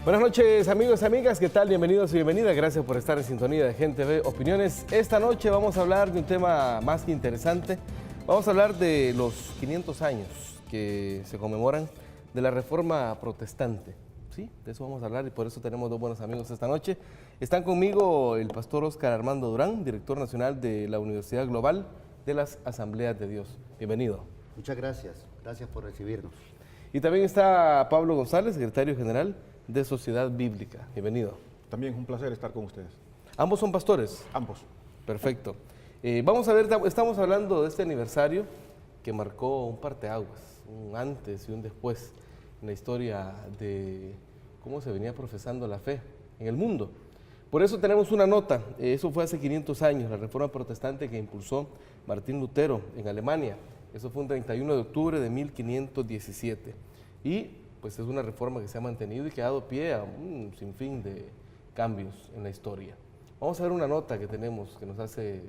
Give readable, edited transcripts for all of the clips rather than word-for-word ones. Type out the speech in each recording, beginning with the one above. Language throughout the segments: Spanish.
Buenas noches, amigos y amigas, ¿qué tal? Bienvenidos y bienvenidas. Gracias por estar en sintonía de Gente Ve Opiniones. Esta noche vamos a hablar de un tema más que interesante. Vamos a hablar de los 500 años que se conmemoran de la Reforma Protestante. Sí, de eso vamos a hablar y por eso tenemos dos buenos amigos esta noche. Están conmigo el pastor Óscar Armando Durán, director nacional de la Universidad Global de las Asambleas de Dios. Bienvenido. Muchas gracias. Gracias por recibirnos. Y también está Pablo González, secretario general de Sociedad Bíblica. Bienvenido. También es un placer estar con ustedes. ¿Ambos son pastores? Ambos. Perfecto. Vamos a ver, estamos hablando de este aniversario que marcó un parteaguas, un antes y un después en la historia de cómo se venía profesando la fe en el mundo. Por eso tenemos una nota, eso fue hace 500 años, la Reforma Protestante que impulsó Martín Lutero en Alemania. Eso fue un 31 de octubre de 1517. Y pues es una reforma que se ha mantenido y que ha dado pie a un sinfín de cambios en la historia. Vamos a ver una nota que tenemos que nos hace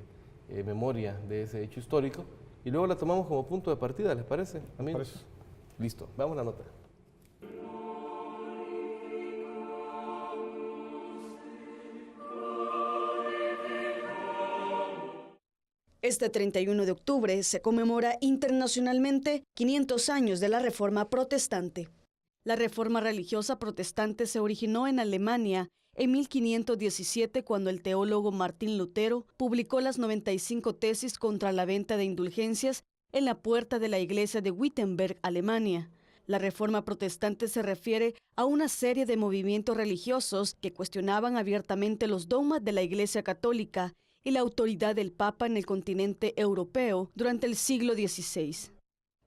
memoria de ese hecho histórico y luego la tomamos como punto de partida, ¿les parece, amigos? Parece. Listo, veamos la nota. Este 31 de octubre se conmemora internacionalmente 500 años de la Reforma Protestante. La Reforma religiosa protestante se originó en Alemania en 1517 cuando el teólogo Martín Lutero publicó las 95 tesis contra la venta de indulgencias en la puerta de la iglesia de Wittenberg, Alemania. La Reforma Protestante se refiere a una serie de movimientos religiosos que cuestionaban abiertamente los dogmas de la Iglesia Católica y la autoridad del Papa en el continente europeo durante el siglo XVI.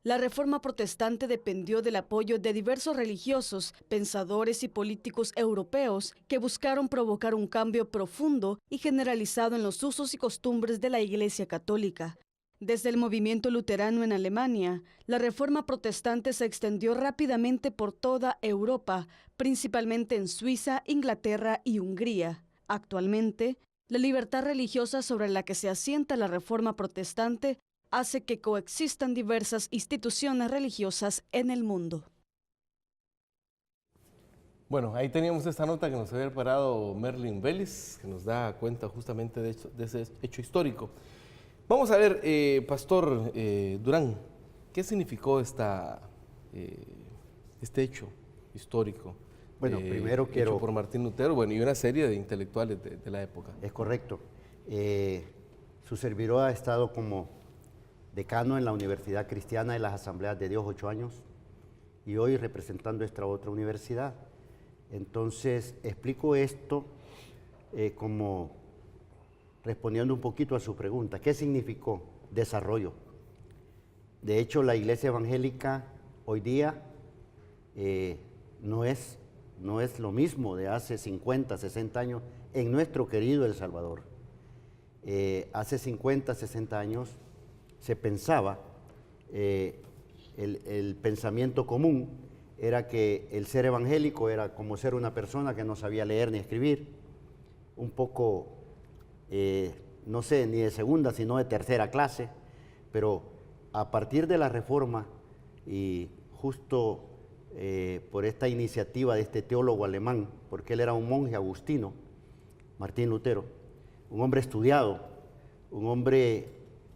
La Reforma Protestante dependió del apoyo de diversos religiosos, pensadores y políticos europeos que buscaron provocar un cambio profundo y generalizado en los usos y costumbres de la Iglesia Católica. Desde el movimiento luterano en Alemania, la Reforma Protestante se extendió rápidamente por toda Europa, principalmente en Suiza, Inglaterra y Hungría. Actualmente, la libertad religiosa sobre la que se asienta la Reforma Protestante hace que coexistan diversas instituciones religiosas en el mundo. Bueno, ahí teníamos esta nota que nos había preparado Merlin Vélez, que nos da cuenta justamente de ese hecho histórico. Vamos a ver, Pastor Durán, ¿qué significó este hecho histórico? Bueno, primero hecho por Martín Lutero, bueno, y una serie de intelectuales de la época. Es correcto. Su servidor ha estado como decano en la Universidad Cristiana de las Asambleas de Dios 8 años y hoy representando esta otra universidad. Entonces, explico esto como respondiendo un poquito a su pregunta. ¿Qué significó desarrollo? De hecho, la Iglesia Evangélica hoy día no es lo mismo de hace 50, 60 años en nuestro querido El Salvador. Hace 50, 60 años se pensaba, el pensamiento común era que el ser evangélico era como ser una persona que no sabía leer ni escribir, un poco, no sé, ni de segunda, sino de tercera clase, pero a partir de la Reforma y justo por esta iniciativa de este teólogo alemán, porque él era un monje agustino, Martín Lutero, un hombre estudiado, un hombre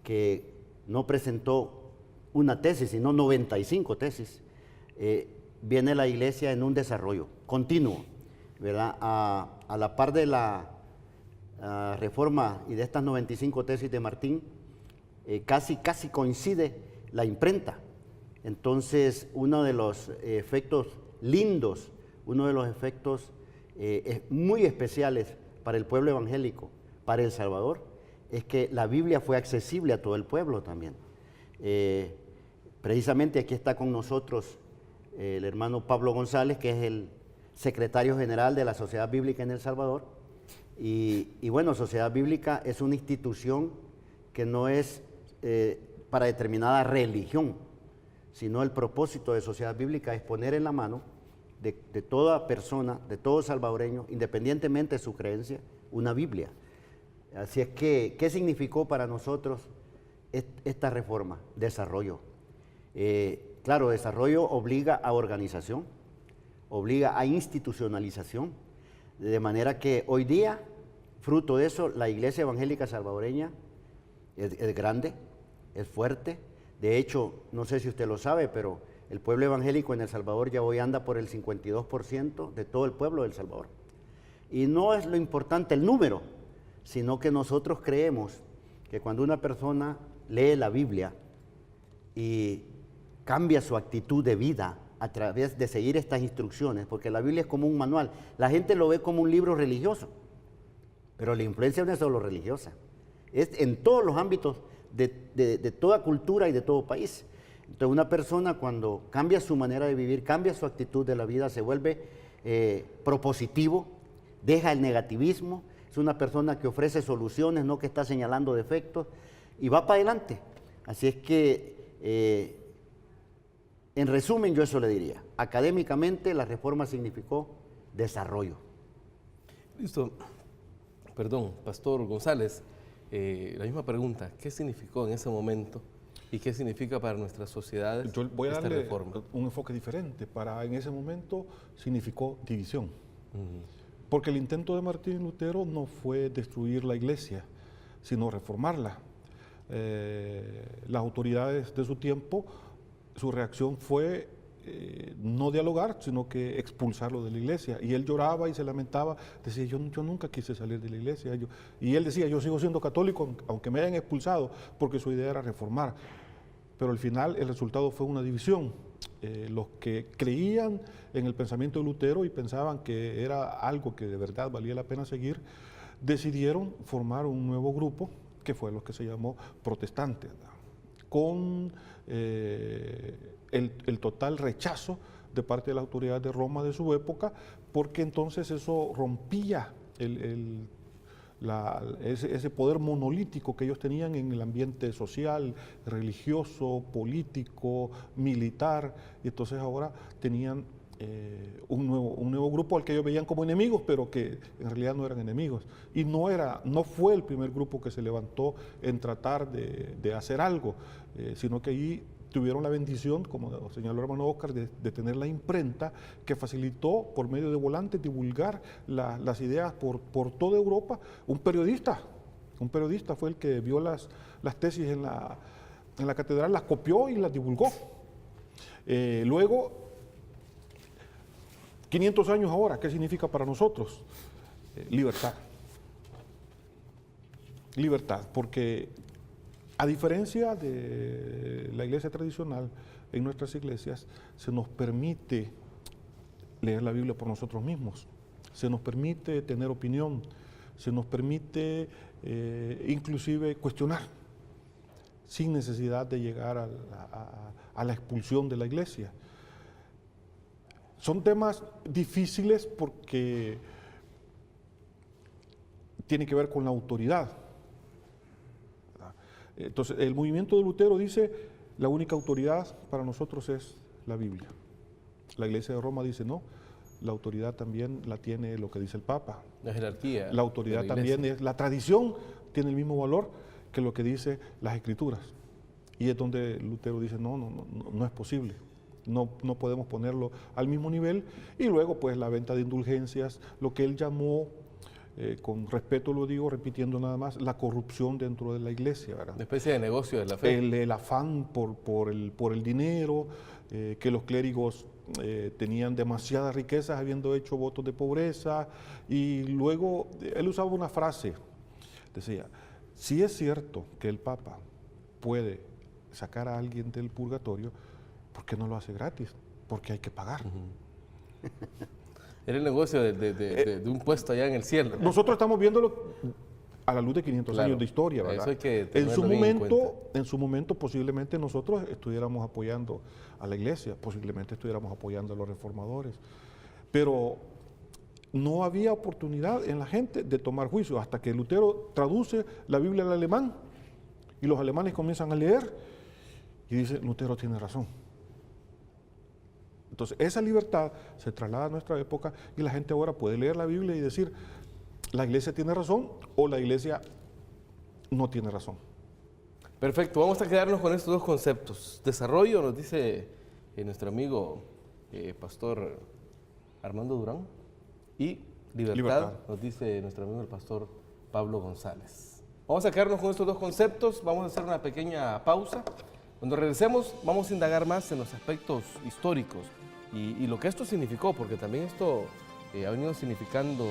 que no presentó una tesis, sino 95 tesis, viene la Iglesia en un desarrollo continuo, ¿verdad? A la par de la Reforma y de estas 95 tesis de Martín, casi coincide la imprenta. Entonces, uno de los efectos lindos, uno de los efectos muy especiales para el pueblo evangélico, para El Salvador, es que la Biblia fue accesible a todo el pueblo también. Precisamente aquí está con nosotros el hermano Pablo González, que es el secretario general de la Sociedad Bíblica en El Salvador. Y bueno, Sociedad Bíblica es una institución que no es para determinada religión, sino el propósito de Sociedad Bíblica es poner en la mano de toda persona, de todo salvadoreño, independientemente de su creencia, una Biblia. Así es que, ¿qué significó para nosotros esta reforma? Desarrollo. Claro, desarrollo obliga a organización, obliga a institucionalización, de manera que hoy día, fruto de eso, la Iglesia Evangélica Salvadoreña es grande, es fuerte. De hecho, no sé si usted lo sabe, pero el pueblo evangélico en El Salvador ya hoy anda por el 52% de todo el pueblo de El Salvador. Y no es lo importante el número, sino que nosotros creemos que cuando una persona lee la Biblia y cambia su actitud de vida a través de seguir estas instrucciones, porque la Biblia es como un manual, la gente lo ve como un libro religioso, pero la influencia no es solo religiosa, es en todos los ámbitos de toda cultura y de todo país. Entonces una persona cuando cambia su manera de vivir, cambia su actitud de la vida, se vuelve propositivo, deja el negativismo, es una persona que ofrece soluciones, no que está señalando defectos, y va para adelante. Así es que, en resumen, yo eso le diría. Académicamente, la reforma significó desarrollo. Listo. Perdón, Pastor González, la misma pregunta. ¿Qué significó en ese momento y qué significa para nuestras sociedades Yo voy a esta darle reforma? un enfoque diferente. En ese momento significó división. Porque el intento de Martín Lutero no fue destruir la iglesia, sino reformarla. Las autoridades de su tiempo, su reacción fue no dialogar, sino que expulsarlo de la iglesia. Y él lloraba y se lamentaba, decía, yo nunca quise salir de la iglesia. Y él decía, yo sigo siendo católico, aunque me hayan expulsado, porque su idea era reformar. Pero al final el resultado fue una división. Los que creían en el pensamiento de Lutero y pensaban que era algo que de verdad valía la pena seguir, decidieron formar un nuevo grupo, que fue lo que se llamó protestantes, con el total rechazo de parte de la autoridad de Roma de su época, porque entonces eso rompía ese poder monolítico que ellos tenían en el ambiente social, religioso, político, militar, y entonces ahora tenían un nuevo grupo al que ellos veían como enemigos, pero que en realidad no eran enemigos. Y no fue el primer grupo que se levantó en tratar de hacer algo, sino que allí tuvieron la bendición, como señaló el hermano Oscar, de tener la imprenta que facilitó por medio de volantes divulgar las ideas por toda Europa. Un periodista fue el que vio las tesis en la catedral, las copió y las divulgó. Luego, 500 años ahora, ¿qué significa para nosotros? Libertad. Libertad, porque a diferencia de la iglesia tradicional, en nuestras iglesias se nos permite leer la Biblia por nosotros mismos, se nos permite tener opinión, se nos permite inclusive cuestionar, sin necesidad de llegar a la expulsión de la iglesia. Son temas difíciles porque tienen que ver con la autoridad. Entonces, el movimiento de Lutero dice, la única autoridad para nosotros es la Biblia. La Iglesia de Roma dice, no, la autoridad también la tiene lo que dice el Papa. La jerarquía. La autoridad también es, la tradición tiene el mismo valor que lo que dice las Escrituras. Y es donde Lutero dice, no es posible. No podemos ponerlo al mismo nivel. Y luego, pues, la venta de indulgencias, lo que él llamó, con respeto lo digo, repitiendo nada más, la corrupción dentro de la iglesia, ¿verdad? Una especie de negocio de la fe. El afán por el dinero, que los clérigos tenían demasiadas riquezas habiendo hecho votos de pobreza. Y luego él usaba una frase, decía, si es cierto que el Papa puede sacar a alguien del purgatorio, ¿por qué no lo hace gratis? Porque hay que pagar. Era el negocio de un puesto allá en el cielo. Nosotros estamos viéndolo a la luz de 500 años de historia, ¿verdad? Eso hay que en tenerlo su momento posiblemente nosotros estuviéramos apoyando a la iglesia, posiblemente estuviéramos apoyando a los reformadores, pero no había oportunidad en la gente de tomar juicio hasta que Lutero traduce la Biblia al alemán y los alemanes comienzan a leer y dice, Lutero tiene razón. Entonces, esa libertad se traslada a nuestra época y la gente ahora puede leer la Biblia y decir, la iglesia tiene razón o la iglesia no tiene razón. Perfecto, vamos a quedarnos con estos dos conceptos. Desarrollo, nos dice nuestro amigo Pastor Armando Durán, y libertad, nos dice nuestro amigo el pastor Pablo González. Vamos a quedarnos con estos dos conceptos, vamos a hacer una pequeña pausa. Cuando regresemos vamos a indagar más en los aspectos históricos y lo que esto significó, porque también esto ha venido significando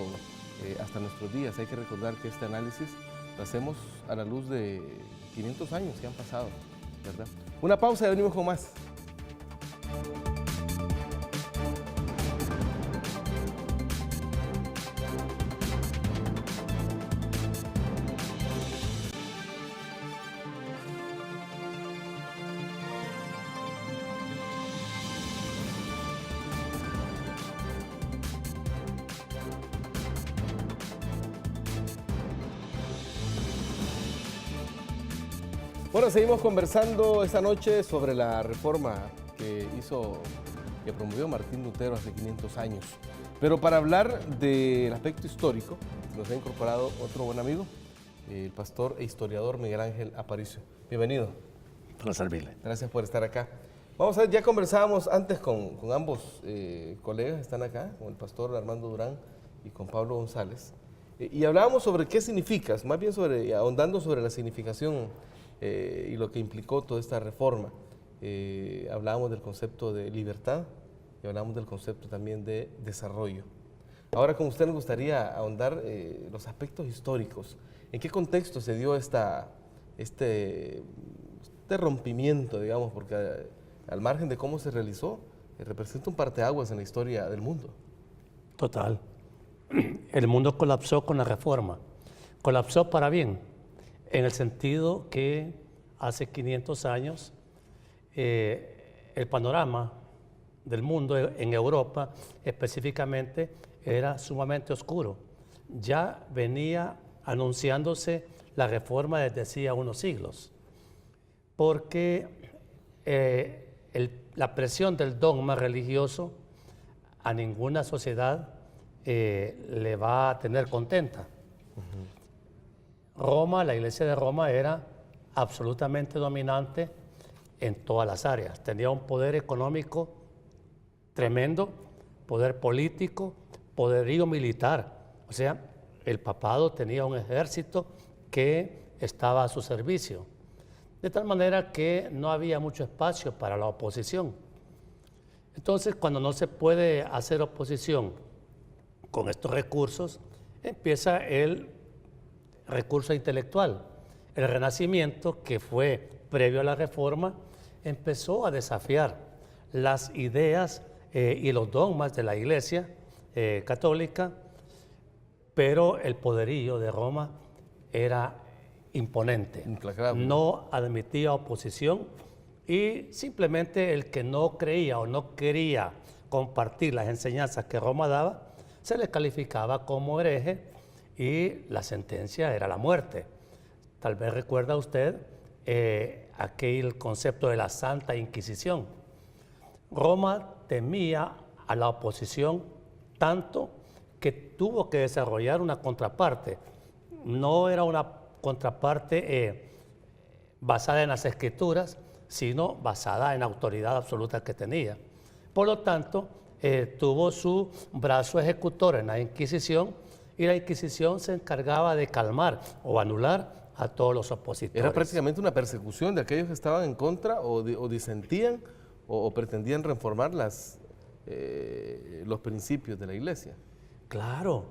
hasta nuestros días. Hay que recordar que este análisis lo hacemos a la luz de 500 años que han pasado, ¿verdad? Una pausa y venimos con más. Bueno, seguimos conversando esta noche sobre la reforma que promovió Martín Lutero hace 500 años. Pero para hablar del aspecto histórico, nos ha incorporado otro buen amigo, el pastor e historiador Miguel Ángel Aparicio. Bienvenido. Para servirle. Gracias por estar acá. Vamos a ver, ya conversábamos antes con ambos colegas que están acá, con el pastor Armando Durán y con Pablo González, y hablábamos sobre qué significa, más bien ahondando sobre la significación y lo que implicó toda esta reforma. Hablábamos del concepto de libertad y hablábamos del concepto también de desarrollo. Ahora, con usted nos gustaría ahondar los aspectos históricos. ¿En qué contexto se dio este rompimiento, digamos? Porque al margen de cómo se realizó, representa un parteaguas en la historia del mundo. Total. El mundo colapsó con la reforma. Colapsó para bien, en el sentido que hace 500 años el panorama del mundo en Europa específicamente era sumamente oscuro. Ya venía anunciándose la reforma desde hacía unos siglos, porque la presión del dogma religioso a ninguna sociedad le va a tener contenta. Roma, la iglesia de Roma era absolutamente dominante en todas las áreas. Tenía un poder económico tremendo, poder político, poderío militar. O sea, el papado tenía un ejército que estaba a su servicio. De tal manera que no había mucho espacio para la oposición. Entonces, cuando no se puede hacer oposición con estos recursos, empieza el recurso intelectual. El Renacimiento, que fue previo a la Reforma, empezó a desafiar las ideas y los dogmas de la Iglesia católica, pero el poderío de Roma era imponente. Implacable. No admitía oposición y simplemente el que no creía o no quería compartir las enseñanzas que Roma daba, se le calificaba como hereje y la sentencia era la muerte. Tal vez recuerda usted aquel concepto de la Santa Inquisición. Roma temía a la oposición tanto que tuvo que desarrollar una contraparte. No era una contraparte basada en las Escrituras, sino basada en la autoridad absoluta que tenía. Por lo tanto, tuvo su brazo ejecutor en la Inquisición, y la Inquisición se encargaba de calmar o anular a todos los opositores. Era prácticamente una persecución de aquellos que estaban en contra o disentían o pretendían reformar los principios de la Iglesia. Claro,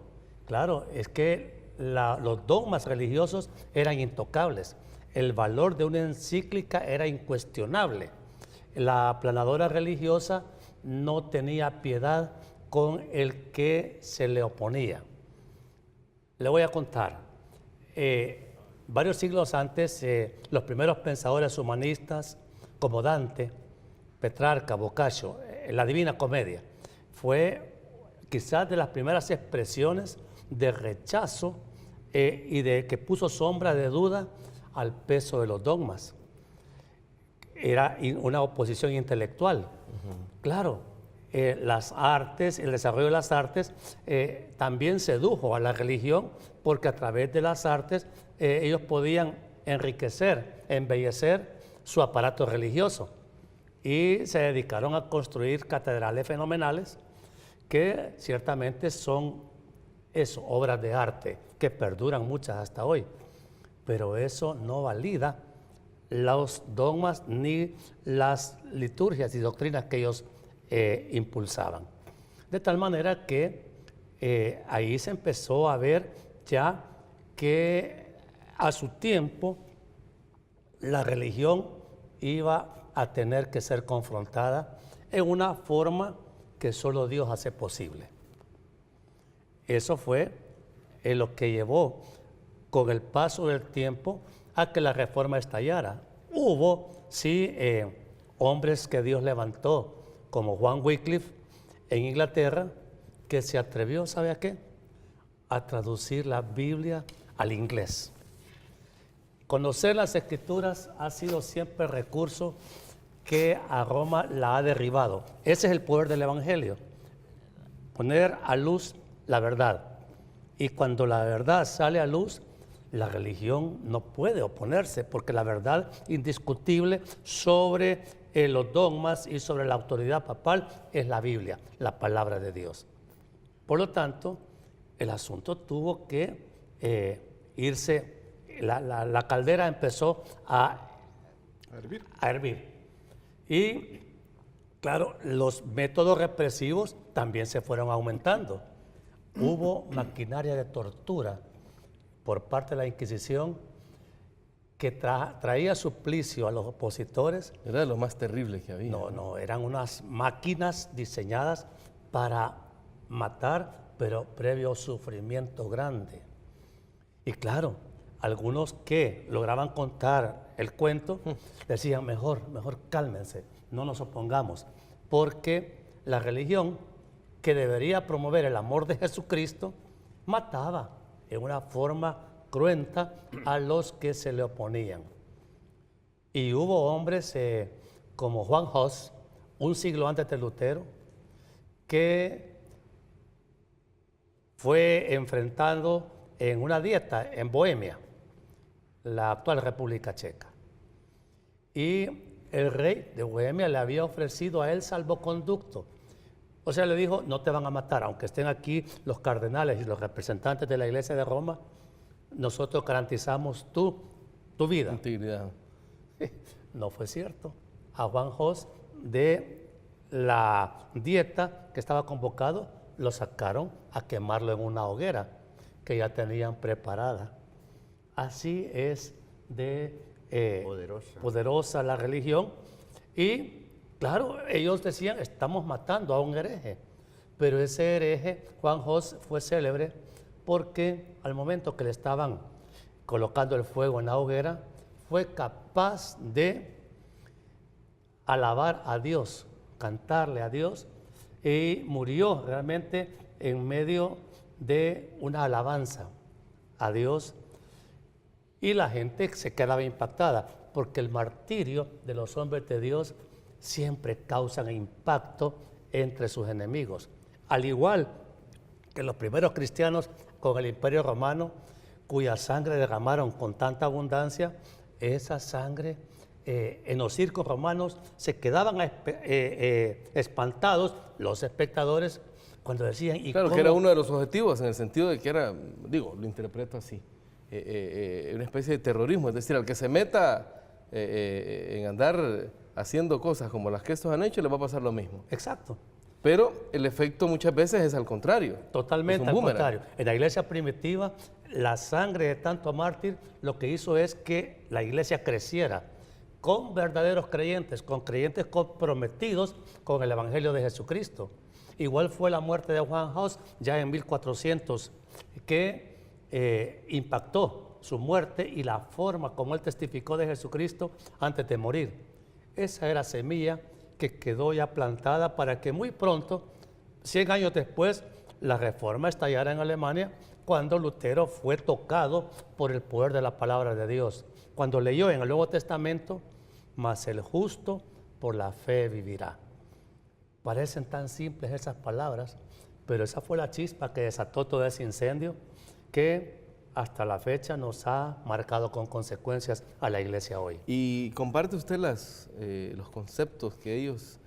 claro, es que los dogmas religiosos eran intocables. El valor de una encíclica era incuestionable. La aplanadora religiosa no tenía piedad con el que se le oponía. Le voy a contar. Varios siglos antes, los primeros pensadores humanistas como Dante, Petrarca, Boccaccio, la Divina Comedia, fue quizás de las primeras expresiones de rechazo y de que puso sombra de duda al peso de los dogmas. Era una oposición intelectual. Claro, las artes, el desarrollo de las artes también sedujo a la religión, porque a través de las artes ellos podían enriquecer, embellecer su aparato religioso, y se dedicaron a construir catedrales fenomenales que ciertamente son eso, obras de arte, que perduran muchas hasta hoy, pero eso no valida los dogmas ni las liturgias y doctrinas que ellos impulsaban. De tal manera que ahí se empezó a ver ya que a su tiempo la religión iba a tener que ser confrontada en una forma que solo Dios hace posible. Eso fue lo que llevó con el paso del tiempo a que la reforma estallara. Hubo, sí, hombres que Dios levantó, como Juan Wycliffe en Inglaterra, que se atrevió, ¿sabe a qué? A traducir la Biblia al inglés. Conocer las Escrituras ha sido siempre recurso que a Roma la ha derribado. Ese es el poder del Evangelio, poner a luz la verdad. Y cuando la verdad sale a luz, la religión no puede oponerse, porque la verdad indiscutible sobre los dogmas y sobre la autoridad papal es la Biblia, la palabra de Dios. Por lo tanto, el asunto tuvo que irse, la caldera empezó a hervir. Y claro, los métodos represivos también se fueron aumentando. Hubo maquinaria de tortura por parte de la Inquisición que traía suplicio a los opositores. Era de lo más terrible que había. No, eran unas máquinas diseñadas para matar, pero previo sufrimiento grande. Y claro, algunos que lograban contar el cuento decían, mejor cálmense, no nos opongamos, porque la religión que debería promover el amor de Jesucristo mataba en una forma cruenta a los que se le oponían. Y hubo hombres como Juan Hus, un siglo antes de Lutero, que fue enfrentado en una dieta en Bohemia, la actual República Checa. Y el rey de Bohemia le había ofrecido a él salvoconducto. O sea, le dijo, no te van a matar, aunque estén aquí los cardenales y los representantes de la Iglesia de Roma, nosotros garantizamos tu vida. Integridad. No fue cierto. A Juan Hus de la dieta que estaba convocado, lo sacaron a quemarlo en una hoguera que ya tenían preparada. Así es de poderosa la religión. Y claro, ellos decían, estamos matando a un hereje. Pero ese hereje, Juan Hus, fue célebre porque al momento que le estaban colocando el fuego en la hoguera, fue capaz de alabar a Dios, cantarle a Dios, y murió realmente en medio de una alabanza a Dios. Y la gente se quedaba impactada, porque el martirio de los hombres de Dios siempre causan impacto entre sus enemigos. Al igual que los primeros cristianos con el Imperio Romano, cuya sangre derramaron con tanta abundancia, esa sangre en los circos romanos se quedaban espantados los espectadores cuando decían... ¿y claro, cómo? que era uno de los objetivos, en el sentido de que era, digo, lo interpreto así, una especie de terrorismo, es decir, al que se meta en andar haciendo cosas como las que estos han hecho, le va a pasar lo mismo. Exacto. Pero el efecto muchas veces es al contrario. Totalmente es un al boomerang. contrario. En la iglesia primitiva, la sangre de tanto mártir lo que hizo es que la iglesia creciera con verdaderos creyentes, con creyentes comprometidos con el Evangelio de Jesucristo. Igual fue la muerte de Juan Hus ya en 1400, que impactó su muerte y la forma como él testificó de Jesucristo antes de morir. Esa era semilla que quedó ya plantada para que muy pronto, 100 años después, la reforma estallara en Alemania, cuando Lutero fue tocado por el poder de la palabra de Dios. Cuando leyó en el Nuevo Testamento, mas el justo por la fe vivirá. Parecen tan simples esas palabras, pero esa fue la chispa que desató todo ese incendio que hasta la fecha nos ha marcado con consecuencias a la iglesia hoy. Y comparte usted los conceptos que ellos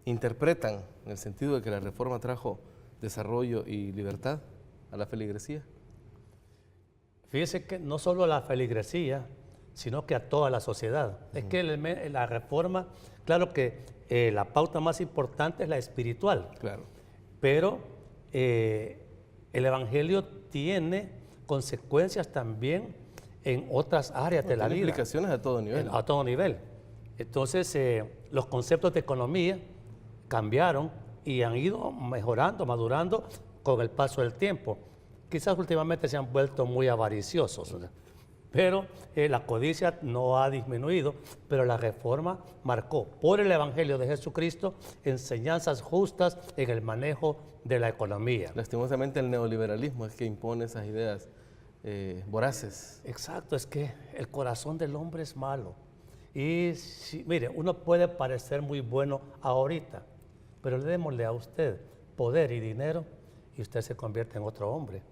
interpretan en el sentido de que la reforma trajo desarrollo y libertad a la feligresía? Fíjese que no solo a la feligresía, sino que a toda la sociedad. Es que la reforma, claro que la pauta más importante es la espiritual, Claro. pero el Evangelio tiene consecuencias también en otras áreas de la Tiene vida. implicaciones a todo nivel. A todo nivel. Entonces, los conceptos de economía cambiaron y han ido mejorando, madurando con el paso del tiempo. Quizás últimamente se han vuelto muy avariciosos, ¿verdad? Pero la codicia no ha disminuido, pero la reforma marcó por el Evangelio de Jesucristo enseñanzas justas en el manejo de la economía. Lastimosamente el neoliberalismo es que impone esas ideas voraces. Exacto, es que el corazón del hombre es malo. Y mire, uno puede parecer muy bueno ahorita, pero démosle a usted poder y dinero y usted se convierte en otro hombre.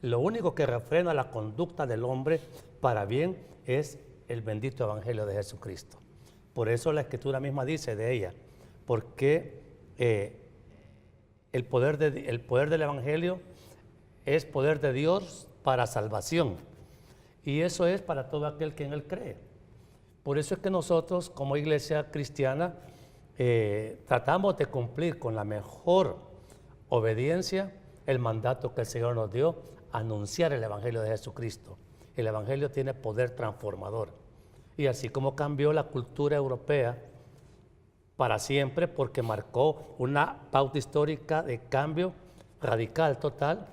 Lo único que refrena la conducta del hombre para bien es el bendito Evangelio de Jesucristo. Por eso la Escritura misma dice de ella, porque el poder del Evangelio es poder de Dios para salvación. Y eso es para todo aquel que en Él cree. Por eso es que nosotros, como iglesia cristiana, tratamos de cumplir con la mejor obediencia el mandato que el Señor nos dio, anunciar el Evangelio de Jesucristo. El Evangelio tiene poder transformador. Y así como cambió la cultura europea para siempre, porque marcó una pauta histórica de cambio radical, total,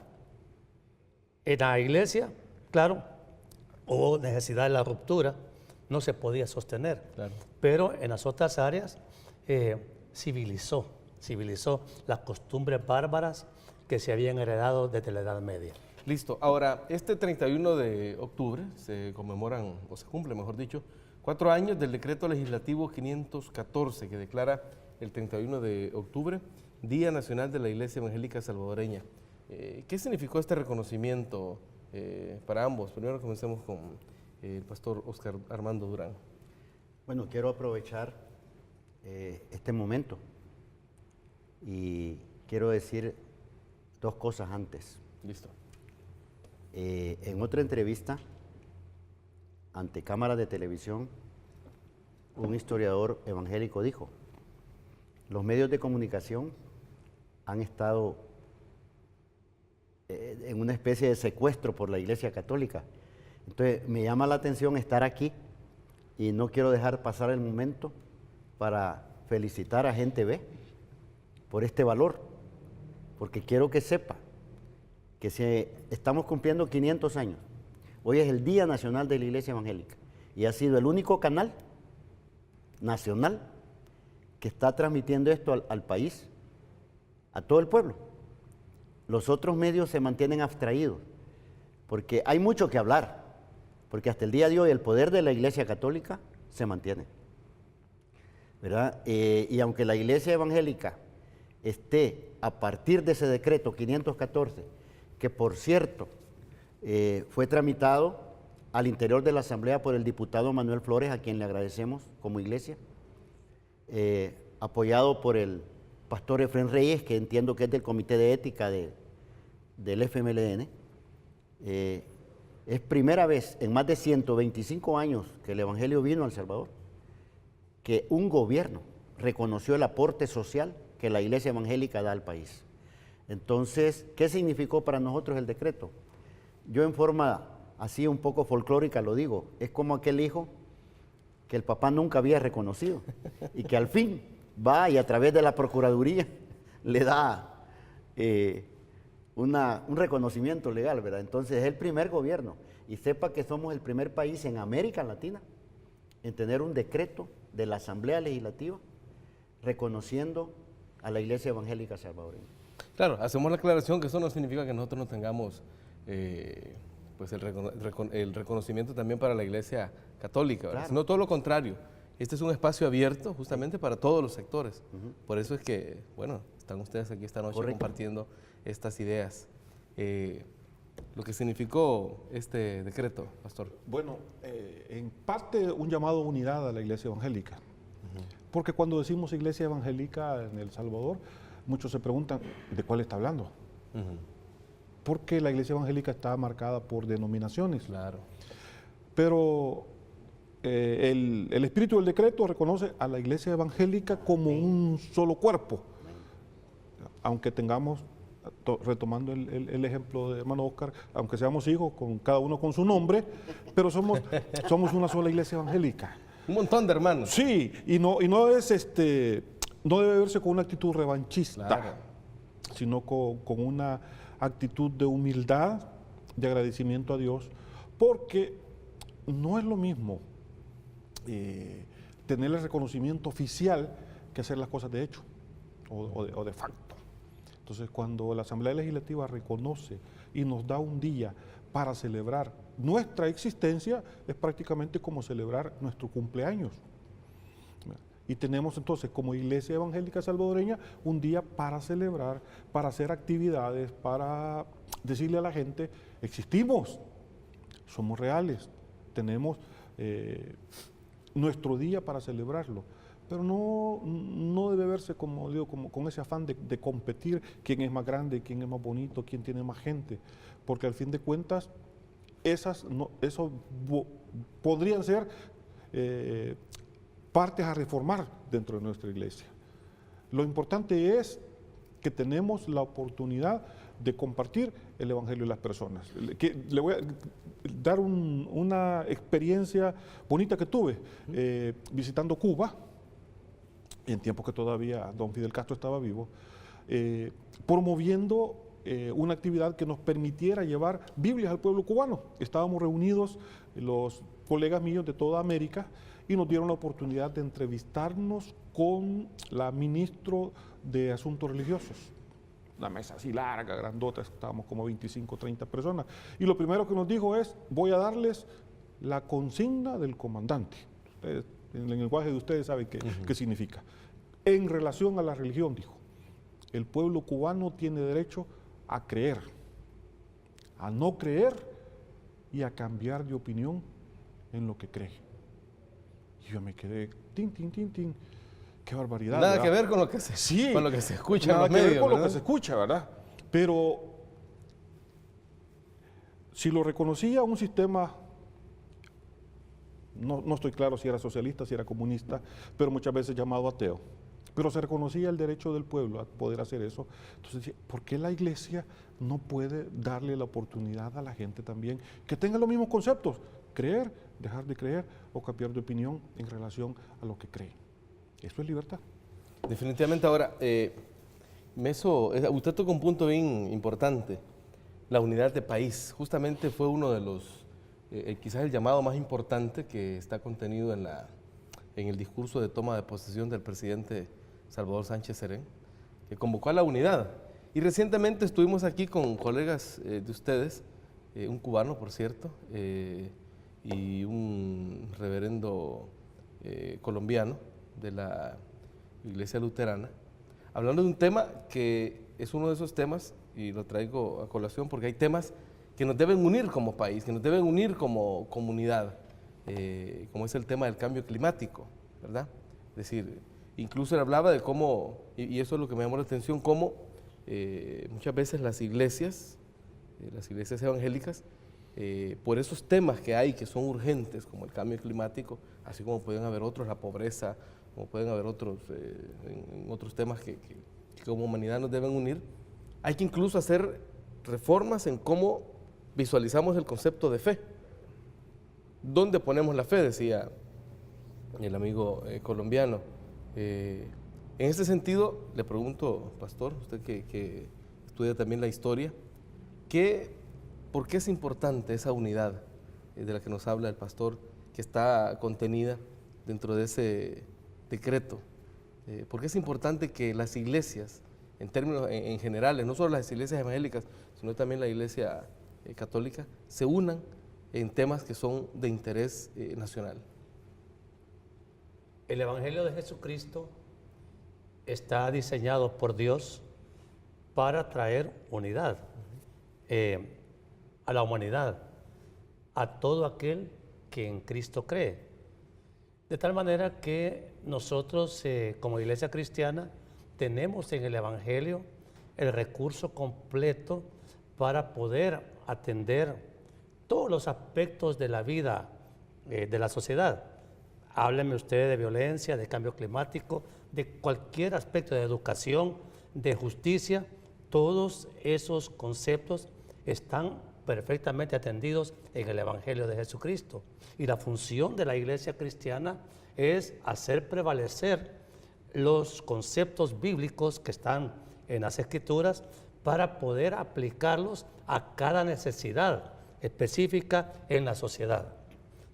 en la iglesia, claro, hubo necesidad de la ruptura, no se podía sostener. Claro. Pero en las otras áreas civilizó las costumbres bárbaras que se habían heredado desde la Edad Media. Listo. Ahora, este 31 de octubre se cumple, mejor dicho, 4 años del decreto legislativo 514 que declara el 31 de octubre Día Nacional de la Iglesia Evangélica Salvadoreña. ¿Qué significó este reconocimiento para ambos? Primero comencemos con el pastor Oscar Armando Durán. Bueno, quiero aprovechar este momento y quiero decir 2 cosas antes. Listo. En otra entrevista ante cámaras de televisión, un historiador evangélico dijo: los medios de comunicación han estado en una especie de secuestro por la Iglesia Católica. Entonces me llama la atención estar aquí y no quiero dejar pasar el momento para felicitar a Gente B por este valor, porque quiero que sepa que si estamos cumpliendo 500 años, hoy es el Día Nacional de la Iglesia Evangélica y ha sido el único canal nacional que está transmitiendo esto al país, a todo el pueblo. Los otros medios se mantienen abstraídos, porque hay mucho que hablar, porque hasta el día de hoy el poder de la Iglesia Católica se mantiene, ¿verdad? Y aunque la Iglesia Evangélica esté a partir de ese decreto 514, que por cierto fue tramitado al interior de la Asamblea por el diputado Manuel Flores, a quien le agradecemos como iglesia, apoyado por el pastor Efrén Reyes, que entiendo que es del Comité de Ética del FMLN. Es primera vez en más de 125 años que el Evangelio vino a El Salvador, que un gobierno reconoció el aporte social que la Iglesia Evangélica da al país. Entonces, ¿qué significó para nosotros el decreto? Yo en forma así un poco folclórica lo digo, es como aquel hijo que el papá nunca había reconocido y que al fin va y a través de la Procuraduría le da un reconocimiento legal, ¿verdad? Entonces es el primer gobierno y sepa que somos el primer país en América Latina en tener un decreto de la Asamblea Legislativa reconociendo a la Iglesia Evangélica Salvadoreña. Claro, hacemos la aclaración que eso no significa que nosotros no tengamos pues el reconocimiento también para la Iglesia Católica, ¿verdad? Claro. Sino todo lo contrario. Este es un espacio abierto justamente para todos los sectores. Por eso es que, bueno, están ustedes aquí esta noche Correcto. compartiendo estas ideas. Lo que significó este decreto, pastor. Bueno, en parte un llamado a unidad a la Iglesia Evangélica. Porque cuando decimos iglesia evangélica en El Salvador, muchos se preguntan, ¿de cuál está hablando? Porque la iglesia evangélica está marcada por denominaciones. Claro. Pero el espíritu del decreto reconoce a la iglesia evangélica como un solo cuerpo. Aunque tengamos, retomando el ejemplo de hermano Oscar, aunque seamos hijos, con cada uno con su nombre, pero somos una sola iglesia evangélica. Un montón de hermanos. Sí, y no es no debe verse con una actitud revanchista, Claro. sino con una actitud de humildad, de agradecimiento a Dios, porque no es lo mismo tener el reconocimiento oficial que hacer las cosas de hecho o de facto. Entonces, cuando la Asamblea Legislativa reconoce y nos da un día para celebrar nuestra existencia, es prácticamente como celebrar nuestro cumpleaños. Y tenemos entonces como Iglesia Evangélica Salvadoreña un día para celebrar, para hacer actividades, para decirle a la gente, existimos, somos reales, tenemos nuestro día para celebrarlo. Pero no debe verse, como digo, con ese afán de competir quién es más grande, quién es más bonito, quién tiene más gente, porque al fin de cuentas eso podrían ser partes a reformar dentro de nuestra iglesia. Lo importante es que tenemos la oportunidad de compartir el Evangelio de las personas. Le voy a dar una experiencia bonita que tuve visitando Cuba, en tiempos que todavía don Fidel Castro estaba vivo, promoviendo una actividad que nos permitiera llevar Biblias al pueblo cubano. Estábamos reunidos los colegas míos de toda América y nos dieron la oportunidad de entrevistarnos con la ministra de Asuntos Religiosos. Una mesa así larga, grandota, estábamos como 25, 30 personas. Y lo primero que nos dijo es, voy a darles la consigna del comandante. Ustedes, en el lenguaje de ustedes saben qué significa. En relación a la religión, dijo, el pueblo cubano tiene derecho a creer, a no creer y a cambiar de opinión en lo que cree. Y yo me quedé, tin, qué barbaridad. Nada ¿verdad? que ver con lo que con lo que se escucha en los medios. Nada que ver con ¿verdad? lo que se escucha, ¿verdad? Pero si lo reconocía un sistema, no estoy claro si era socialista, si era comunista, pero muchas veces llamado ateo. Pero se reconocía el derecho del pueblo a poder hacer eso. Entonces, ¿por qué la iglesia no puede darle la oportunidad a la gente también que tenga los mismos conceptos? Creer, dejar de creer o cambiar de opinión en relación a lo que cree. Eso es libertad. Definitivamente. Ahora, usted tocó un punto bien importante, la unidad de país. Justamente fue uno de los, quizás el llamado más importante que está contenido en el discurso de toma de posesión del presidente Salvador Sánchez Serén, que convocó a la unidad. Y recientemente estuvimos aquí con colegas de ustedes, un cubano, por cierto, y un reverendo colombiano de la Iglesia Luterana, hablando de un tema que es uno de esos temas, y lo traigo a colación porque hay temas que nos deben unir como país, que nos deben unir como comunidad, como es el tema del cambio climático, ¿verdad? Es decir, incluso él hablaba de cómo, y eso es lo que me llamó la atención, cómo muchas veces las iglesias evangélicas, por esos temas que hay que son urgentes, como el cambio climático, así como pueden haber otros, la pobreza, como pueden haber otros, en otros temas que como humanidad nos deben unir, hay que incluso hacer reformas en cómo visualizamos el concepto de fe. ¿Dónde ponemos la fe?, decía el amigo colombiano. En este sentido, le pregunto, pastor, usted que estudia también la historia, ¿por qué es importante esa unidad de la que nos habla el pastor, que está contenida dentro de ese decreto? ¿Por qué es importante que las iglesias, en términos en generales, no solo las iglesias evangélicas, sino también la iglesia católica, se unan en temas que son de interés nacional? El Evangelio de Jesucristo está diseñado por Dios para traer unidad a la humanidad, a todo aquel que en Cristo cree. De tal manera que nosotros como iglesia cristiana tenemos en el Evangelio el recurso completo para poder atender todos los aspectos de la vida de la sociedad. Hábleme usted de violencia, de cambio climático, de cualquier aspecto de educación, de justicia. Todos esos conceptos están perfectamente atendidos en el Evangelio de Jesucristo. Y la función de la iglesia cristiana es hacer prevalecer los conceptos bíblicos que están en las Escrituras para poder aplicarlos a cada necesidad específica en la sociedad.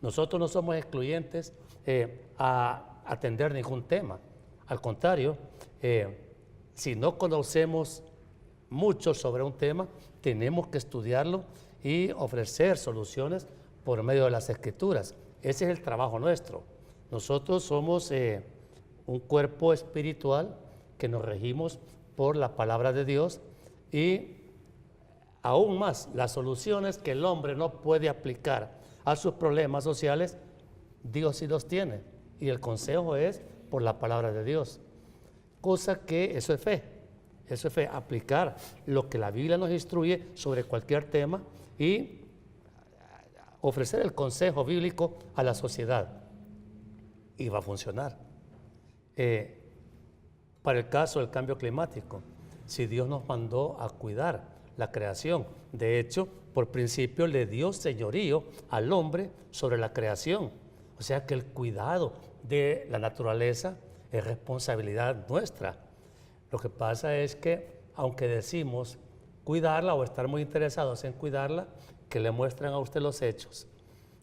Nosotros no somos excluyentes a atender ningún tema. Al contrario, si no conocemos mucho sobre un tema, tenemos que estudiarlo y ofrecer soluciones por medio de las Escrituras. Ese es el trabajo nuestro. Nosotros somos un cuerpo espiritual que nos regimos por la palabra de Dios y aún más las soluciones que el hombre no puede aplicar a sus problemas sociales, Dios sí los tiene y el consejo es por la palabra de Dios. Cosa que eso es fe, aplicar lo que la Biblia nos instruye sobre cualquier tema y ofrecer el consejo bíblico a la sociedad. Y va a funcionar. Para el caso del cambio climático, si Dios nos mandó a cuidar la creación, de hecho, por principio le dio señorío al hombre sobre la creación. O sea que el cuidado de la naturaleza es responsabilidad nuestra. Lo que pasa es que, aunque decimos cuidarla o estar muy interesados en cuidarla, que le muestran a usted los hechos,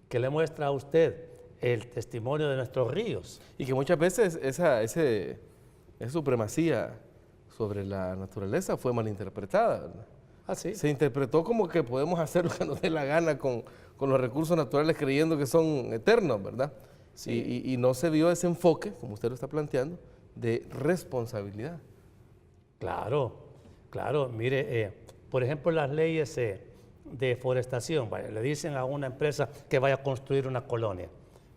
que le muestra a usted el testimonio de nuestros ríos. Y que muchas veces esa supremacía sobre la naturaleza fue malinterpretada, ¿verdad? ¿Ah, sí? Se interpretó como que podemos hacer lo que nos dé la gana con los recursos naturales creyendo que son eternos, ¿verdad? Sí. Y no se dio ese enfoque, como usted lo está planteando, de responsabilidad. Claro, mire, por ejemplo, las leyes de forestación, le dicen a una empresa que vaya a construir una colonia.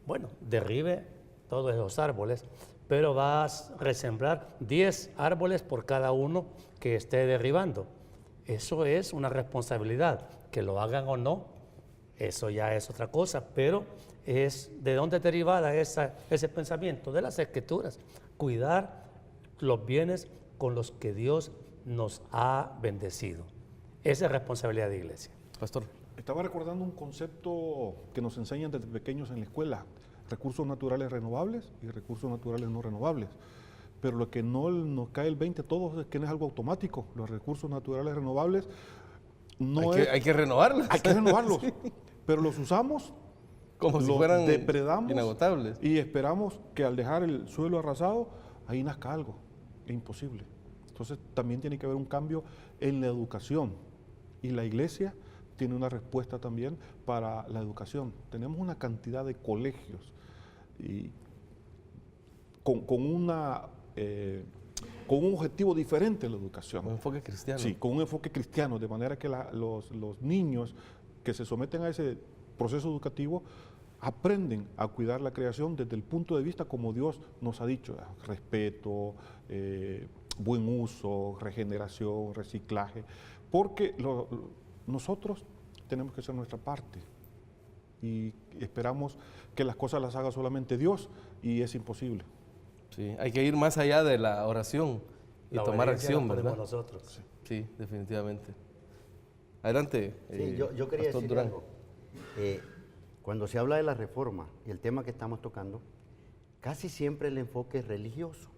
Bueno, derribe todos esos árboles, pero vas a resembrar 10 árboles por cada uno que esté derribando. Eso es una responsabilidad, que lo hagan o no, eso ya es otra cosa, pero es de dónde derivada ese pensamiento, de las Escrituras, cuidar los bienes con los que Dios nos ha bendecido. Esa es responsabilidad de iglesia. Pastor. Estaba recordando un concepto que nos enseñan desde pequeños en la escuela, recursos naturales renovables y recursos naturales no renovables. Pero lo que no nos cae el 20 a todos es que no es algo automático. Los recursos naturales renovables hay que renovarlos. Hay que renovarlos, sí. Pero los usamos como si fueran inagotables. Y esperamos que al dejar el suelo arrasado, ahí nazca algo. Es imposible. Entonces también tiene que haber un cambio en la educación. Y la iglesia tiene una respuesta también para la educación. Tenemos una cantidad de colegios y con un objetivo diferente en la educación. Un enfoque cristiano. Sí, con un enfoque cristiano, de manera que los niños que se someten a ese proceso educativo aprenden a cuidar la creación desde el punto de vista como Dios nos ha dicho, respeto, buen uso, regeneración, reciclaje, porque nosotros tenemos que hacer nuestra parte y esperamos que las cosas las haga solamente Dios y es imposible. Sí, hay que ir más allá de la oración y tomar acción, ¿verdad? Nosotros. Sí, definitivamente. Adelante. Sí, yo quería Pastor decir Durán. algo. Cuando se habla de la reforma y el tema que estamos tocando, casi siempre el enfoque es religioso.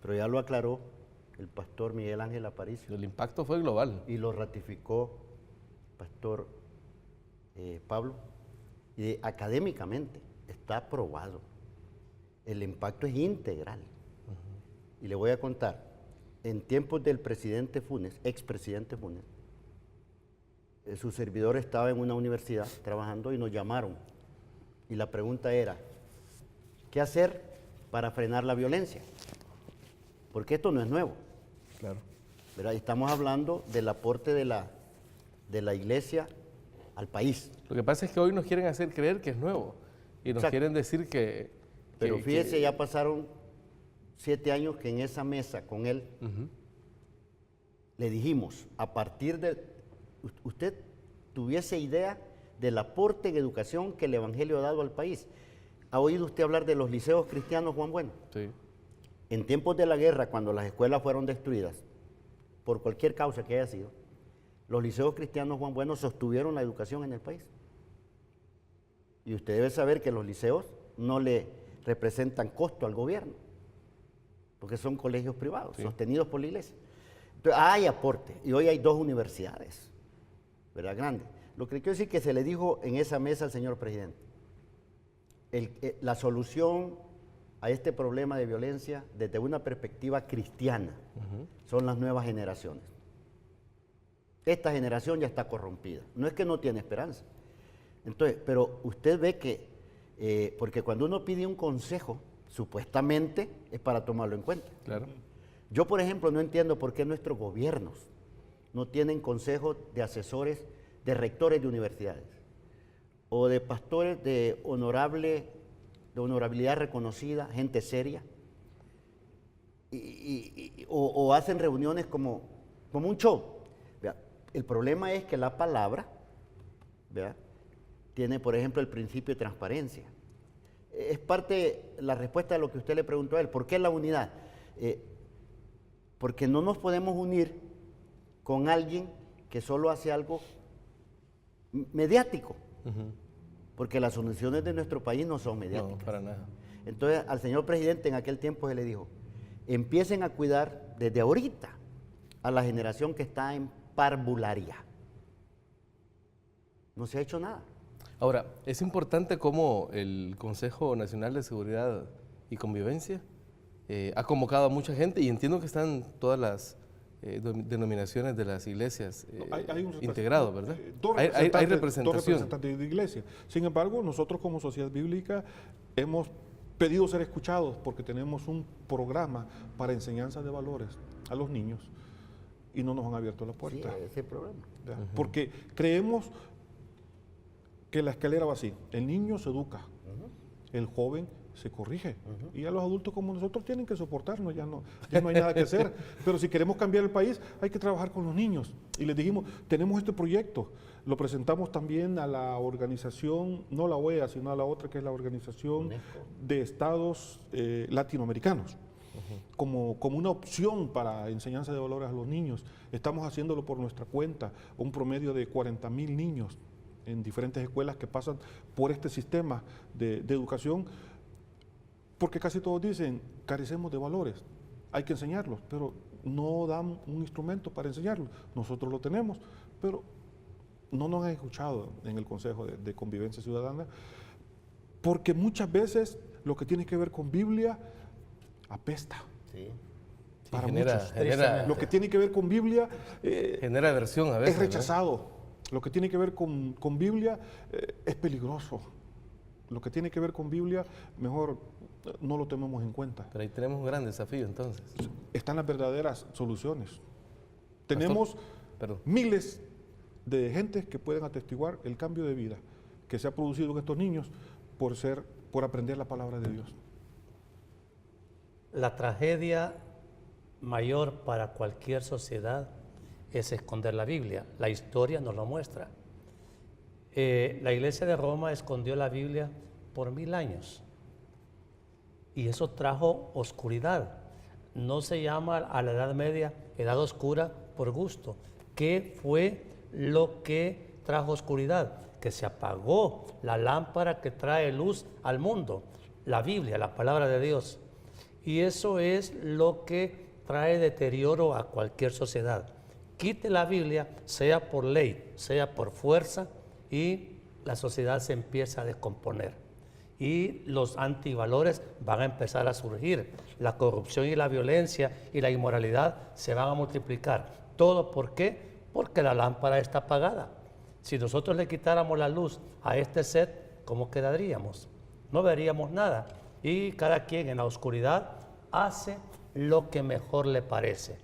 Pero ya lo aclaró el pastor Miguel Ángel Aparicio. El impacto fue global. Y lo ratificó el pastor Pablo. Y académicamente está probado. El impacto es integral. Y le voy a contar, en tiempos del presidente Funes, expresidente Funes, su servidor estaba en una universidad trabajando y nos llamaron. Y la pregunta era, ¿qué hacer para frenar la violencia? Porque esto no es nuevo. Claro. ¿Verdad? Estamos hablando del aporte de la iglesia al país. Lo que pasa es que hoy nos quieren hacer creer que es nuevo y nos Exacto. quieren decir que Pero fíjese, ya pasaron 7 años que en esa mesa con él le dijimos, a partir de... Usted tuviese idea del aporte en educación que el Evangelio ha dado al país. ¿Ha oído usted hablar de los liceos cristianos, Juan Bueno? Sí. En tiempos de la guerra, cuando las escuelas fueron destruidas, por cualquier causa que haya sido, los liceos cristianos, Juan Bueno, sostuvieron la educación en el país. Y usted debe saber que los liceos no le representan costo al gobierno, porque son colegios privados, sostenidos por la iglesia. Entonces, hay aporte, y hoy hay 2 universidades, ¿verdad? Grandes. Lo que quiero decir que se le dijo en esa mesa al señor presidente, la solución a este problema de violencia desde una perspectiva cristiana son las nuevas generaciones. Esta generación ya está corrompida, no es que no tiene esperanza. Entonces, pero usted ve que, porque cuando uno pide un consejo, supuestamente es para tomarlo en cuenta. Claro. Yo, por ejemplo, no entiendo por qué nuestros gobiernos no tienen consejos de asesores de rectores de universidades o de pastores de honorabilidad reconocida, gente seria, o hacen reuniones como un show. ¿Vea? El problema es que la palabra, ¿vea?, tiene, por ejemplo, el principio de transparencia. Es parte la respuesta de lo que usted le preguntó a él. ¿Por qué la unidad? Porque no nos podemos unir con alguien que solo hace algo mediático. Porque las soluciones de nuestro país no son mediáticas. No, para nada. Entonces, al señor presidente en aquel tiempo se le dijo, empiecen a cuidar desde ahorita a la generación que está en parvularia. No se ha hecho nada. Ahora, es importante cómo el Consejo Nacional de Seguridad y Convivencia ha convocado a mucha gente, y entiendo que están todas las denominaciones de las iglesias integrados, ¿verdad? Hay representación. Dos representantes de iglesia. Sin embargo, nosotros como Sociedad Bíblica hemos pedido ser escuchados porque tenemos un programa para enseñanza de valores a los niños y no nos han abierto la puerta. Sí, ese es el problema. Porque creemos que la escalera va así. El niño se educa, el joven se corrige, y ya los adultos como nosotros tienen que soportarnos, ya no hay nada que hacer. Pero si queremos cambiar el país, hay que trabajar con los niños. Y les dijimos, tenemos este proyecto, lo presentamos también a la organización, no la OEA, sino a la otra que es la Organización de Estados Latinoamericanos, como una opción para enseñanza de valores a los niños. Estamos haciéndolo por nuestra cuenta, un promedio de 40,000 niños en diferentes escuelas que pasan por este sistema de educación, porque casi todos dicen, carecemos de valores, hay que enseñarlos, pero no dan un instrumento para enseñarlos. Nosotros lo tenemos, pero no nos han escuchado en el Consejo de Convivencia Ciudadana, porque muchas veces lo que tiene que ver con Biblia apesta. Sí. Para genera, muchos. Lo que tiene que ver con Biblia genera aversión a veces. es rechazado. Lo que tiene que ver con Biblia es peligroso. Lo que tiene que ver con Biblia, mejor no lo tomemos en cuenta. Pero ahí tenemos un gran desafío entonces. Están las verdaderas soluciones. Tenemos Perdón. miles de gentes que pueden atestiguar el cambio de vida que se ha producido en estos niños por aprender la palabra de Dios. La tragedia mayor para cualquier sociedad es esconder la Biblia. La historia nos lo muestra. La Iglesia de Roma escondió la Biblia por 1000 años y eso trajo oscuridad. No se llama a la Edad Media Edad Oscura por gusto. ¿Qué fue lo que trajo oscuridad? Que se apagó la lámpara que trae luz al mundo, la Biblia, la palabra de Dios. Y eso es lo que trae deterioro a cualquier sociedad. Quite la Biblia, sea por ley, sea por fuerza, y la sociedad se empieza a descomponer. Y los antivalores van a empezar a surgir. La corrupción y la violencia y la inmoralidad se van a multiplicar. ¿Todo por qué? Porque la lámpara está apagada. Si nosotros le quitáramos la luz a este set, ¿cómo quedaríamos? No veríamos nada. Y cada quien en la oscuridad hace lo que mejor le parece.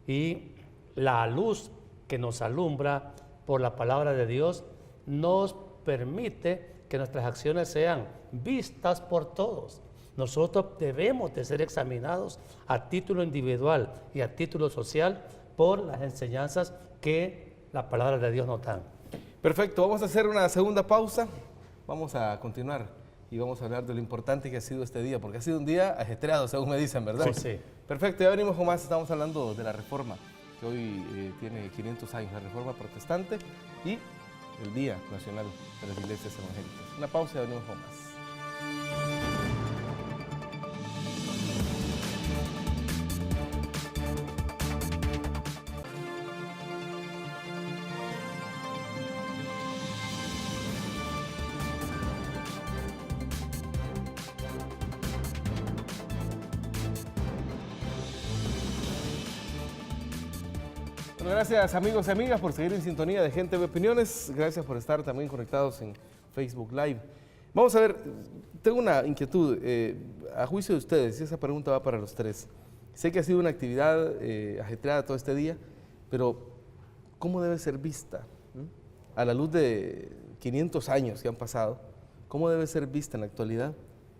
Y la luz que nos alumbra por la palabra de Dios nos permite que nuestras acciones sean vistas por todos. Nosotros debemos de ser examinados a título individual y a título social por las enseñanzas que la palabra de Dios nos da. Perfecto, vamos a hacer una segunda pausa. Vamos a continuar y vamos a hablar de lo importante que ha sido este día, porque ha sido un día ajetreado, según me dicen, ¿verdad? Sí, sí. Perfecto, ya venimos con más. Estamos hablando de la Reforma, que hoy tiene 500 años, la Reforma Protestante y el Día Nacional de las Iglesias Evangélicas. Una pausa y ya venimos con más. Bueno, gracias amigos y amigas por seguir en sintonía de Gente de Opiniones. Gracias por estar también conectados en Facebook Live. Vamos a ver, tengo una inquietud. A juicio de ustedes, y esa pregunta va para los tres. Sé que ha sido una actividad ajetreada todo este día, pero ¿cómo debe ser vista? A la luz de 500 años que han pasado, ¿cómo debe ser vista en la actualidad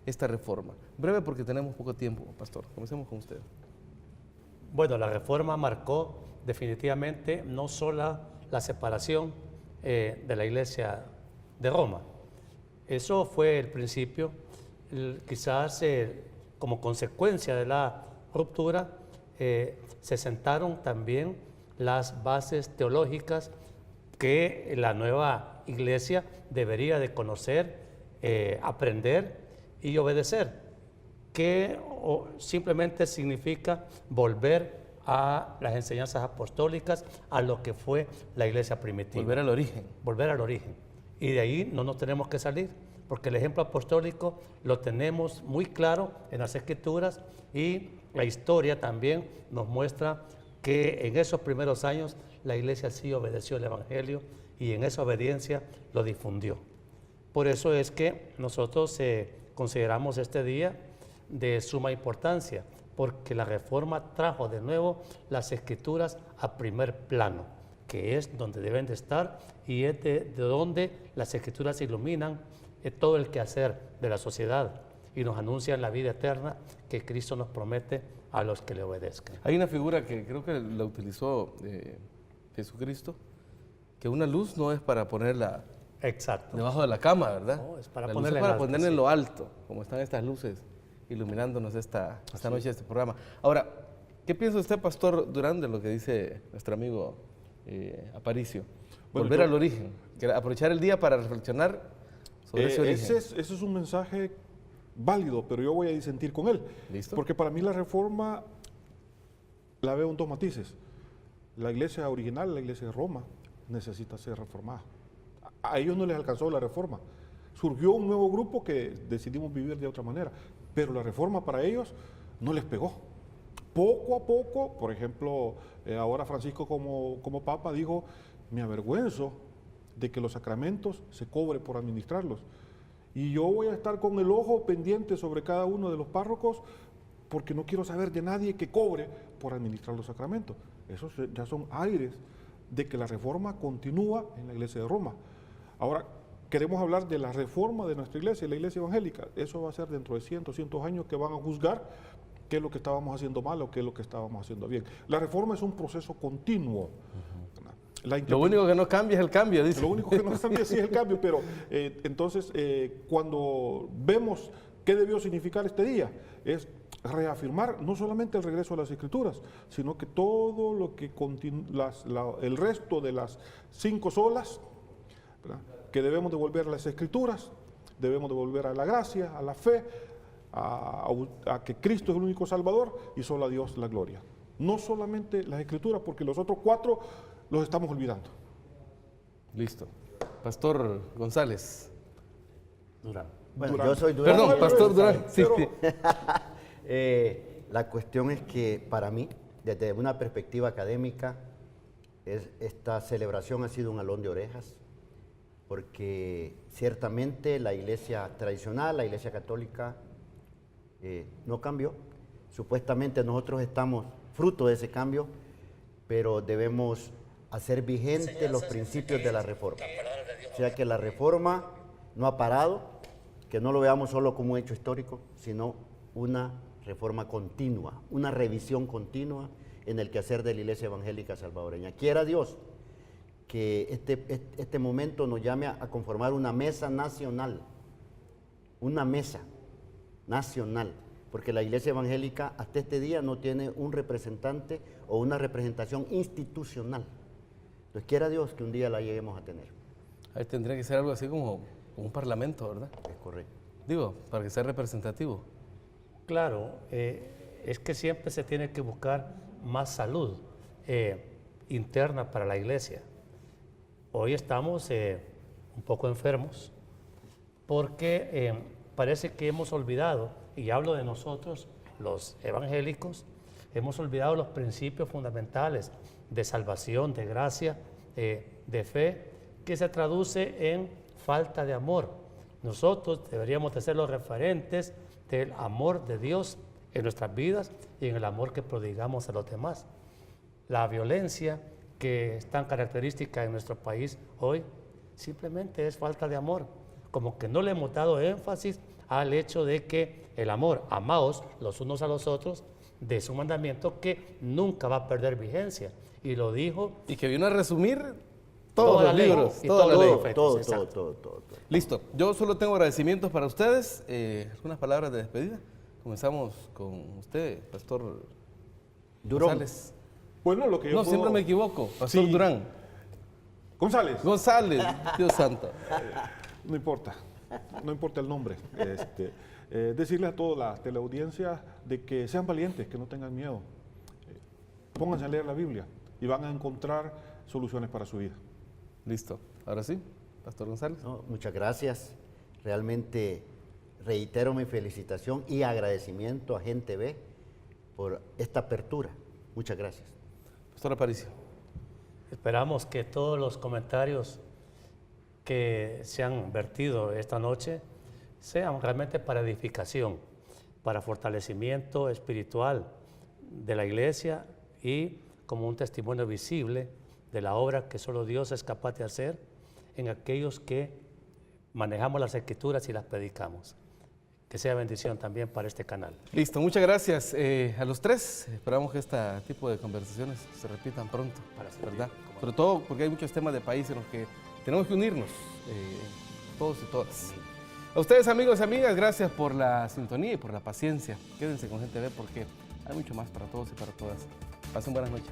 esta reforma? Breve porque tenemos poco tiempo, pastor. Comencemos con usted. Bueno, la reforma marcó definitivamente no solo la separación de la Iglesia de Roma. Eso fue el principio. Quizás como consecuencia de la ruptura se sentaron también las bases teológicas que la nueva Iglesia debería de conocer, aprender y obedecer, que simplemente significa volver a las enseñanzas apostólicas, a lo que fue la iglesia primitiva. Volver al origen. Volver al origen. Y de ahí no nos tenemos que salir, porque el ejemplo apostólico lo tenemos muy claro en las Escrituras y la historia también nos muestra que en esos primeros años la iglesia sí obedeció el Evangelio y en esa obediencia lo difundió. Por eso es que nosotros consideramos este día de suma importancia, porque la reforma trajo de nuevo las Escrituras a primer plano, que es donde deben de estar y es de donde las Escrituras iluminan todo el quehacer de la sociedad y nos anuncian la vida eterna que Cristo nos promete a los que le obedezcan. Hay una figura que creo que la utilizó Jesucristo, que una luz no es para ponerla Exacto. debajo de la cama, ¿verdad? No, es para la ponerla luz es para en alto, ponerla en sí. lo alto, como están estas luces iluminándonos esta noche este programa. Ahora, ¿qué piensa usted, Pastor Durán, de lo que dice nuestro amigo Aparicio? Bueno, Volver al origen, aprovechar el día para reflexionar sobre ese origen. Ese es un mensaje válido, pero yo voy a disentir con él. ¿Listo? Porque para mí la reforma la veo en dos matices. La iglesia original, la iglesia de Roma, necesita ser reformada. A ellos no les alcanzó la reforma. Surgió un nuevo grupo que decidimos vivir de otra manera, pero la reforma para ellos no les pegó. Poco a poco, por ejemplo, ahora Francisco como Papa dijo, me avergüenzo de que los sacramentos se cobre por administrarlos. Y yo voy a estar con el ojo pendiente sobre cada uno de los párrocos porque no quiero saber de nadie que cobre por administrar los sacramentos. Esos ya son aires de que la reforma continúa en la iglesia de Roma. Ahora, queremos hablar de la reforma de nuestra iglesia, la iglesia evangélica. Eso va a ser dentro de 100, 200 años que van a juzgar qué es lo que estábamos haciendo mal o qué es lo que estábamos haciendo bien. La reforma es un proceso continuo. Lo único que no cambia es el cambio, dice. Lo único que no cambia sí es el cambio, pero entonces cuando vemos qué debió significar este día, es reafirmar no solamente el regreso a las Escrituras, sino que todo lo que el resto de las 5 solas, ¿verdad?, que debemos devolver a las Escrituras, debemos devolver a la gracia, a la fe, a que Cristo es el único Salvador y solo a Dios la gloria. No solamente las Escrituras, porque los otros 4 los estamos olvidando. Listo. Pastor González. Durán. Bueno, Durán. yo soy Durán. Perdón, Pastor Durán. Sí, Pero- sí. La cuestión es que para mí, desde una perspectiva académica, esta celebración ha sido un jalón de orejas, porque ciertamente la iglesia tradicional, la iglesia católica, no cambió. Supuestamente nosotros estamos fruto de ese cambio, pero debemos hacer vigentes los principios de la reforma. O sea que la reforma no ha parado, que no lo veamos solo como un hecho histórico, sino una reforma continua, una revisión continua en el quehacer de la Iglesia Evangélica Salvadoreña. Quiera Dios que este momento nos llame a conformar una mesa nacional, porque la Iglesia Evangélica hasta este día no tiene un representante o una representación institucional. Entonces quiera Dios que un día la lleguemos a tener. Ahí tendría que ser algo así como un parlamento, ¿verdad? Es correcto. Digo, para que sea representativo. Claro, es que siempre se tiene que buscar más salud interna para la iglesia. Hoy estamos un poco enfermos porque parece que hemos olvidado, y hablo de nosotros, los evangélicos, hemos olvidado los principios fundamentales de salvación, de gracia, de fe, que se traduce en falta de amor. Nosotros deberíamos de ser los referentes del amor de Dios en nuestras vidas y en el amor que prodigamos a los demás. La violencia que es tan característica en nuestro país hoy simplemente es falta de amor, como que no le hemos dado énfasis al hecho de que el amor, amaos los unos a los otros, de su mandamiento que nunca va a perder vigencia. Y lo dijo. Y que vino a resumir todos Toda los la ley libros, y toda todos la los ley. profetas. Todo. Listo, yo solo tengo agradecimientos para ustedes. Algunas palabras de despedida. Comenzamos con usted, Pastor Durón. González. Bueno, lo que yo No, puedo- siempre me equivoco. Pastor Sí. Durán. González. González, Dios santo. No importa, no importa el nombre. Decirle a toda la teleaudiencia de que sean valientes, que no tengan miedo. Pónganse a leer la Biblia y van a encontrar soluciones para su vida. Listo. Ahora sí, Pastor González. No, muchas gracias. Realmente reitero mi felicitación y agradecimiento a Gente B por esta apertura. Muchas gracias. Pastor Aparicio. Esperamos que todos los comentarios que se han vertido esta noche sean realmente para edificación, para fortalecimiento espiritual de la iglesia y como un testimonio visible de la obra que solo Dios es capaz de hacer en aquellos que manejamos las escrituras y las predicamos. Que sea bendición también para este canal. Listo, muchas gracias a los tres. Esperamos que este tipo de conversaciones se repitan pronto, ¿verdad? Sobre todo porque hay muchos temas de país en los que tenemos que unirnos, todos y todas. A ustedes, amigos y amigas, gracias por la sintonía y por la paciencia. Quédense con Gente B porque hay mucho más para todos y para todas. Pasen buenas noches.